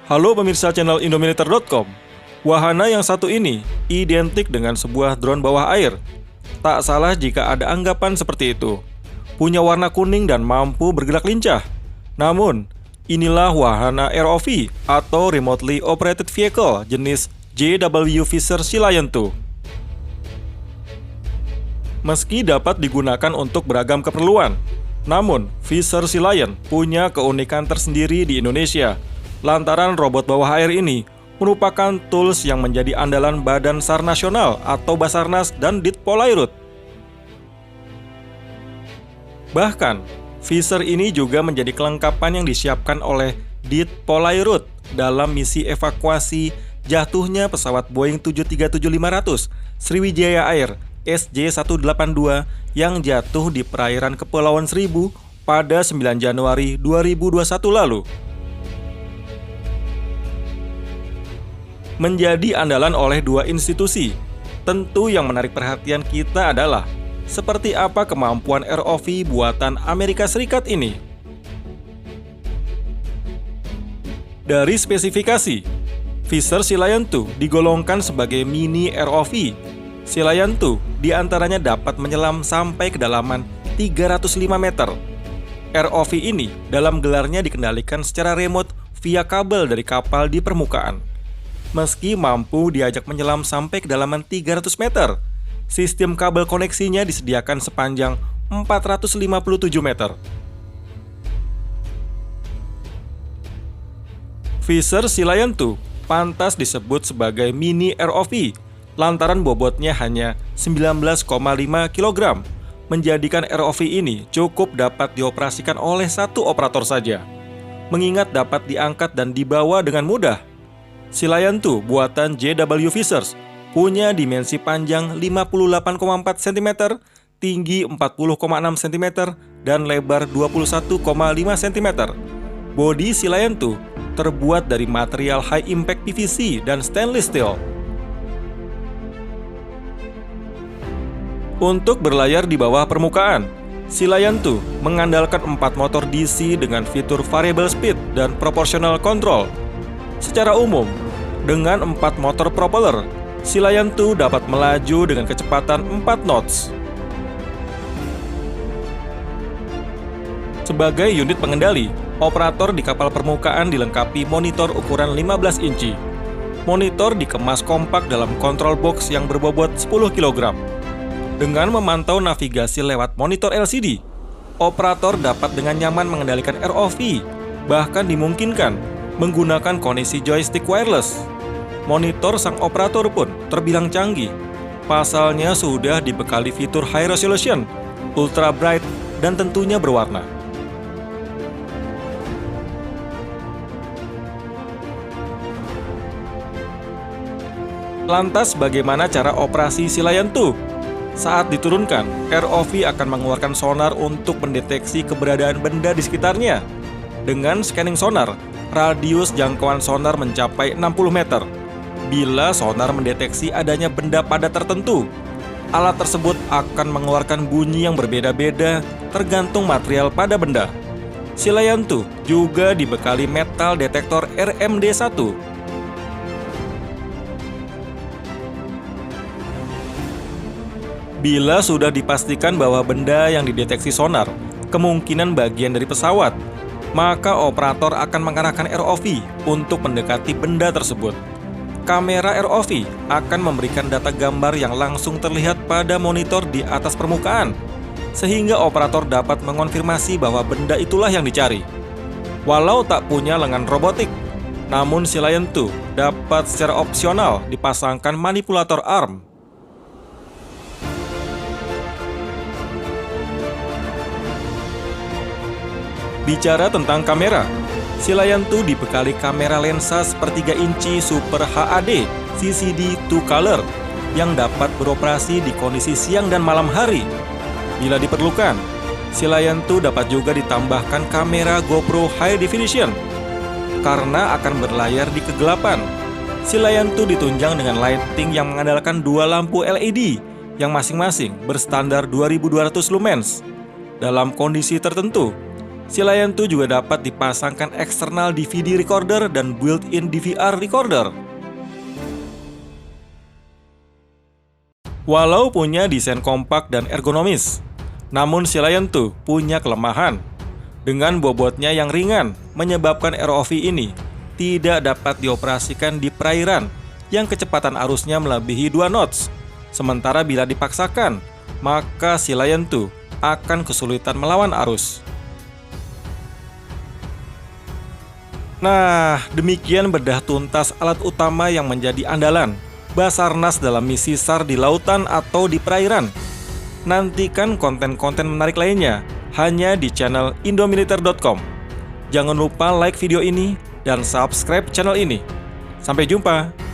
Halo pemirsa channel Indomiliter.com. Wahana yang satu ini identik dengan sebuah drone bawah air. Tak salah jika ada anggapan seperti itu. Punya warna kuning dan mampu bergerak lincah. Namun, inilah wahana ROV atau Remotely Operated Vehicle jenis JW Fisher Sea Lion 2. Meski dapat digunakan untuk beragam keperluan, namun Fisher Sea Lion punya keunikan tersendiri di Indonesia. Lantaran robot bawah air ini merupakan tools yang menjadi andalan Badan SAR Nasional atau Basarnas dan Ditpolairut. Bahkan, Fisher ini juga menjadi kelengkapan yang disiapkan oleh Ditpolairut dalam misi evakuasi jatuhnya pesawat Boeing 737-500 Sriwijaya Air SJ182 yang jatuh di perairan Kepulauan Seribu pada 9 Januari 2021 lalu. Menjadi andalan oleh dua institusi, tentu yang menarik perhatian kita adalah seperti apa kemampuan ROV buatan Amerika Serikat ini. Dari spesifikasi, Fisher Sea Lion 2 digolongkan sebagai mini ROV. Sea Lion 2 diantaranya dapat menyelam sampai kedalaman 305 meter. ROV ini dalam gelarnya dikendalikan secara remote via kabel dari kapal di permukaan. Meski mampu diajak menyelam sampai kedalaman 300 meter, sistem kabel koneksinya disediakan sepanjang 457 meter. Fisher Sea Lion 2 pantas disebut sebagai mini ROV lantaran bobotnya hanya 19,5 kg, menjadikan ROV ini cukup dapat dioperasikan oleh satu operator saja, mengingat dapat diangkat dan dibawa dengan mudah. Sea Lion 2 buatan JW Fisher punya dimensi panjang 58,4 cm, tinggi 40,6 cm, dan lebar 21,5 cm. Bodi Sea Lion 2 terbuat dari material high impact PVC dan stainless steel. Untuk berlayar di bawah permukaan, Sea Lion 2 mengandalkan 4 motor DC dengan fitur variable speed dan proportional control. Secara umum, dengan 4 motor propeller, Sea Lion 2 dapat melaju dengan kecepatan 4 knots. Sebagai unit pengendali, operator di kapal permukaan dilengkapi monitor ukuran 15 inci. Monitor dikemas kompak dalam control box yang berbobot 10 kg. Dengan memantau navigasi lewat monitor LCD, operator dapat dengan nyaman mengendalikan ROV, bahkan dimungkinkan menggunakan koneksi joystick wireless. Monitor sang operator pun terbilang canggih. Pasalnya sudah dibekali fitur high resolution, ultra bright, dan tentunya berwarna. Lantas bagaimana cara operasi Sea Lion 2? Saat diturunkan, ROV akan mengeluarkan sonar untuk mendeteksi keberadaan benda di sekitarnya. Dengan scanning sonar, radius jangkauan sonar mencapai 60 meter. Bila sonar mendeteksi adanya benda padat tertentu, alat tersebut akan mengeluarkan bunyi yang berbeda-beda tergantung material pada benda. Sea Lion 2 juga dibekali metal detektor RMD1. Bila sudah dipastikan bahwa benda yang dideteksi sonar kemungkinan bagian dari pesawat, maka operator akan mengarahkan ROV untuk mendekati benda tersebut. Kamera ROV akan memberikan data gambar yang langsung terlihat pada monitor di atas permukaan, sehingga operator dapat mengonfirmasi bahwa benda itulah yang dicari. Walau tak punya lengan robotik, namun Sea Lion 2 dapat secara opsional dipasangkan manipulator arm. Bicara tentang kamera, Sea Lion 2 dibekali kamera lensa sepertiga inci Super HAD CCD 2 Color yang dapat beroperasi di kondisi siang dan malam hari. Bila diperlukan, Sea Lion 2 dapat juga ditambahkan kamera GoPro High Definition. Karena akan berlayar di kegelapan, Sea Lion 2 ditunjang dengan lighting yang mengandalkan dua lampu LED yang masing-masing berstandar 2200 lumens. Dalam kondisi tertentu, Si Lion 2 juga dapat dipasangkan eksternal DVD recorder dan built-in DVR recorder. Walau punya desain kompak dan ergonomis, namun si Lion 2 punya kelemahan. Dengan bobotnya yang ringan, menyebabkan ROV ini tidak dapat dioperasikan di perairan yang kecepatan arusnya melebihi 2 knots. Sementara bila dipaksakan, maka si Lion 2 akan kesulitan melawan arus. Nah, demikian bedah tuntas alat utama yang menjadi andalan Basarnas dalam misi SAR di lautan atau di perairan. Nantikan konten-konten menarik lainnya hanya di channel indomiliter.com. Jangan lupa like video ini dan subscribe channel ini. Sampai jumpa!